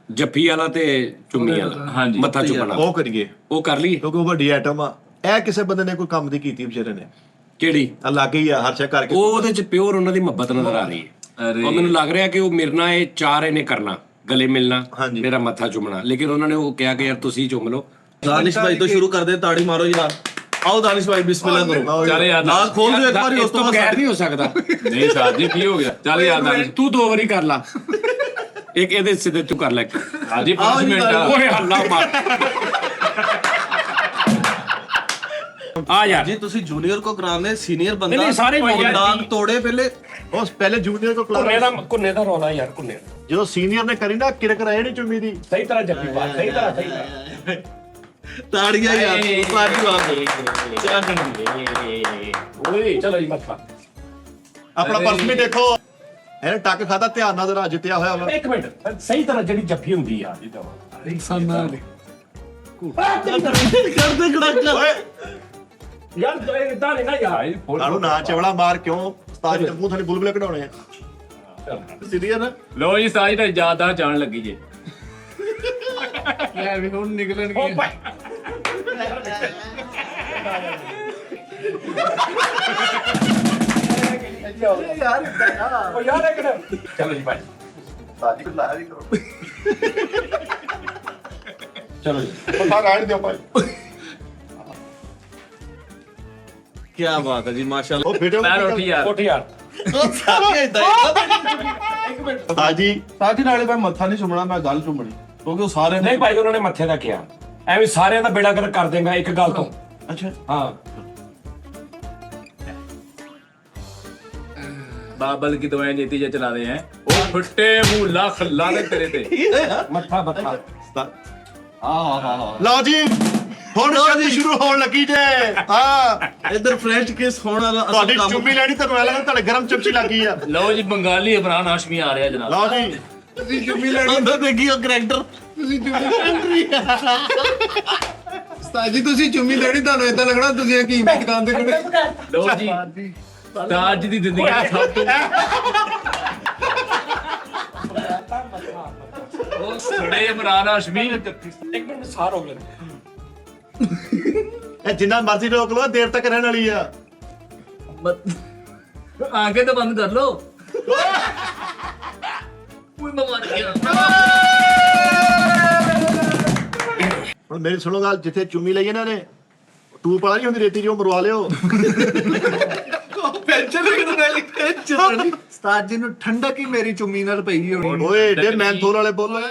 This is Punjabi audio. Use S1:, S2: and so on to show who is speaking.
S1: ਜੱਫੀ ਵਾਲਾ ਤੇ ਚੁੰਮੀ ਵਾਲਾ
S2: ਹਾਂਜੀ,
S1: ਮੱਥਾ ਚੁੰਮਣਾ
S3: ਉਹ ਕਰੀਏ
S1: ਉਹ ਕਰ ਲਈ
S3: ਕਿਉਂਕਿ ਉਹ ਵੱਡੀ ਆਈਟਮ ਆ। ਇਹ ਕਿਸੇ ਬੰਦੇ ਨੇ ਕੋਈ ਕੰਮ ਦੀ ਕੀਤੀ ਵਿਚਾਰੇ ਨੇ,
S1: ਕਿਹੜੀ
S3: ਆ ਲਾਗੇ ਹੀ ਆ ਹਰ ਸ਼ੈ ਕਰਕੇ।
S1: ਉਹ ਉਹਦੇ ਚ ਪਿਓਰ ਉਹਨਾਂ ਦੀ ਮੁਹੱਬਤ ਨਜ਼ਰ ਆ ਰਹੀ ਹੈ। ਉਹ ਮੈਨੂੰ ਲੱਗ ਰਿਹਾ ਕਿ ਉਹ ਮੇਰੇ ਨਾਲ ਇਹ ਚਾਰ ਇਹਨੇ ਕਰਨਾ, ਗਲੇ ਮਿਲਣਾ,
S3: ਹਾਂਜੀ।
S1: ਮੇਰਾ ਮੱਥਾ ਚੁੰਮਣਾ, ਲੇਕਿਨ ਉਹਨਾਂ ਨੇ ਉਹ ਕਿਹਾ ਕਿ ਯਾਰ ਤੁਸੀਂ ਚੁੰਮ ਲਓ।
S4: दानिश भाई तो शुरू कर दे, ताड़ी मारो यार। आओ दानिश भाई बिस्मिल्लाह करो।
S2: ਚੱਲ ਯਾਰ
S4: नाक खोल दो एक बार
S1: ਇਸ ਤੋਂ ਬਗੈਰ ਨਹੀਂ ਹੋ ਸਕਦਾ।
S2: ਨਹੀਂ ਸਾਜ ਜੀ ਕੀ ਹੋ ਗਿਆ? ਚੱਲ ਯਾਰ ਦਾਨਿਸ਼
S1: ਤੂੰ 2 ਵਾਰੀ ਕਰ ਲਾ, ਇੱਕ ਇਹਦੇ ਸਿੱਧੇ ਤੂੰ ਕਰ ਲੈ।
S2: ਹਾਂਜੀ 5 ਮਿੰਟ ਆ।
S1: ਓਏ ਹੱਲਾ ਮਾਰ ਆ ਯਾਰ
S4: जी तुसी जूनियर को कराने सीनियर बंदा
S1: नहीं, सारे
S4: वो
S1: भैया
S4: नाक तोड़े पहले।
S3: ਉਸ ਪਹਿਲੇ ਜੂਨੀਅਰ ਕੋ
S1: ਕੁੰਨੇ ਦਾ ਰੌਲਾ ਯਾਰ, ਕੁੰਨੇ ਦਾ।
S3: ਜਦੋਂ ਸੀਨੀਅਰ ਨੇ ਕਰੀ ਨਾ ਕਿਰਕ ਰਹੇ ਨਹੀਂ ਚੁੰਮੀ ਦੀ।
S1: ਸਹੀ ਤਰ੍ਹਾਂ ਜੱਫੀ ਪਾ, ਸਹੀ ਤਰ੍ਹਾਂ
S4: ताड़ियां यार सारी बात क्या करनी।
S1: ਓਏ ਚਲੋ ਜੀ ਮੱਥਾ।
S3: ਆਪਣਾ ਪਰਸ ਵੀ ਦੇਖੋ, ਇਹਨੇ ਟੱਕ ਖਾਦਾ, ਧਿਆਨ ਨਾਲ ਜਰਾ ਜਿੱਤਿਆ ਹੋਇਆ ਵਾ।
S1: ਇੱਕ ਮਿੰਟ, ਸਹੀ ਤਰ੍ਹਾਂ ਜਿਹੜੀ ਜੱਫੀ ਹੁੰਦੀ ਆ ਜਿੱਦਾਂ
S4: कर दे कड़क।
S1: ਯਾਰ ਇਦਾਂ ਨਹੀਂ ਨਾ ਯਾਰ।
S3: ਕਾਣੂ ਨਾ ਚਵਲਾ ਮਾਰ ਕਿਉਂ ਉਸਤਾਦ ਦੇ ਮੂੰਹ ਥਾਣੀ ਬੁਲਬੁਲੇ ਕਢਾਉਣੇ ਆ। ਸੀਨੀਅਰ ਨਾ
S2: ਲੋ ਜੀ ਸਾਜ ਤਾਂ ਜ਼ਿਆਦਾ ਜਾਣ ਲੱਗੀ ਜੇ।
S4: मैं भी हुन निकलन
S1: ਓ ਭਾਈ ਓ ਯਾਰ ਇੱਕ ਚਲੋ ਜੀ ਭਾਈ,
S3: ਸਾਜੀ ਕੋ ਲਾਇਆ ਵੀ ਕਰੋ।
S1: ਚਲੋ ਜੀ।
S3: ਪਤਾ ਗਾੜ ਦਿਓ ਭਾਈ।
S4: क्या बात है जी माशाल्लाह।
S3: ਉਹ ਵੀਡੀਓ
S2: ਪੈਰ ਉੱਠ ਯਾਰ।
S1: ਉੱਠ ਯਾਰ।
S4: सारी इदां
S3: ਸਾਜੀ
S4: साथी नाले मैं मत्था नहीं चुमना, मैं गल चुमनी क्योंकि वो सारे
S1: ਨਹੀਂ ਭਾਈ ਉਹਨਾਂ ਨੇ ਮੱਥੇ ਦਾ ਕਿਹਾ, ਐਵੇਂ ਸਾਰਿਆਂ ਦਾ ਬੇੜਾ ਕਰ ਕਰ ਦੇਗਾ ਇੱਕ ਗੱਲ ਤੋਂ।
S3: ਅੱਛਾ
S1: ਹਾਂ
S2: बाबल की दवाएं नीति जे चला रहे हैं ओ फुट्टे मुंह लाख लाने तेरे ते।
S1: ਮੱਥਾ ਮੱਥਾ।
S3: ਲਓ ਜੀ ਹੁਣ ਸ਼ਾਦੀ ਸ਼ੁਰੂ ਹੋਣ ਲੱਗੀ ਜੇ। ਹਾਂ
S4: इधर फ्रेंच किस होने वाला
S3: ਤੁਹਾਡੀ ਚੁੰਮੀ ਲੈਣੀ ਤੁਹਾਨੂੰ ਲੱਗਦਾ ਤੁਹਾਡੇ ਗਰਮ ਚਮਚੀ ਲੱਗੀ ਆ।
S2: लो जी बंगाली इमरान हाशमी आ रहा है जनाब।
S3: ਲਓ ਜੀ
S4: ਤੁਸੀਂ ਚੁੰਮੀ ਲੈਣੀ ਅੰਦਰ ਦੇਖੀਓ ਕਰੈਕਟਰ। ਤੁਸੀਂ ਚੁੰਮੀ ਸਾਜੀ ਤੁਸੀਂ ਚੁੰਮੀ ਲੈਣੀ, ਤੁਹਾਨੂੰ ਇਦਾਂ ਲੱਗਣਾ ਤੁਸੀਂ ਹਕੀਮ ਦੀ ਦੁਕਾਨ ਤੇ ਖੜੇ।
S2: लो जी ताज दी जिंदगी दा सब तो ओ सड़े इमरान हाशमी।
S1: ਇੱਕ ਮਿੰਟ ਸਾਰ ਹੋ ਗਏ।
S3: ਇਹ ਜਿੰਨਾ ਮਰਜ਼ੀ ਰੋਕ ਲਓ, ਦੇਰ ਤੱਕ ਰਹਿਣ ਵਾਲੀ ਆ।
S2: आगे तो बंद कर लो। कोई मैं मर गया।
S3: ਹੁਣ ਮੇਰੀ ਸੁਣੋ ਗੱਲ, ਜਿੱਥੇ ਚੁੰਮੀ ਲਈ ਇਹਨਾਂ ਨੇ ਟੂਪ ਵਾਲਾ ਨਹੀਂ ਹੁੰਦੀ ਰੇਤੀ ਜੋ ਮਰਵਾ ਲਿਓ।
S4: ਪੈਂਚਰ ਕਿਦਾਂ ਲਿਖਿਆ ਚਰਣੀ। ਉਸਤਾਦ ਜੀ ਨੂੰ ਠੰਡਕ ਹੀ ਮੇਰੀ ਚੁੰਮੀ ਨਾਲ ਪਈ ਹੋਣੀ।
S3: ਓਏ ਡੇ ਮੈਂਥੋਲ ਵਾਲੇ ਬੋਲ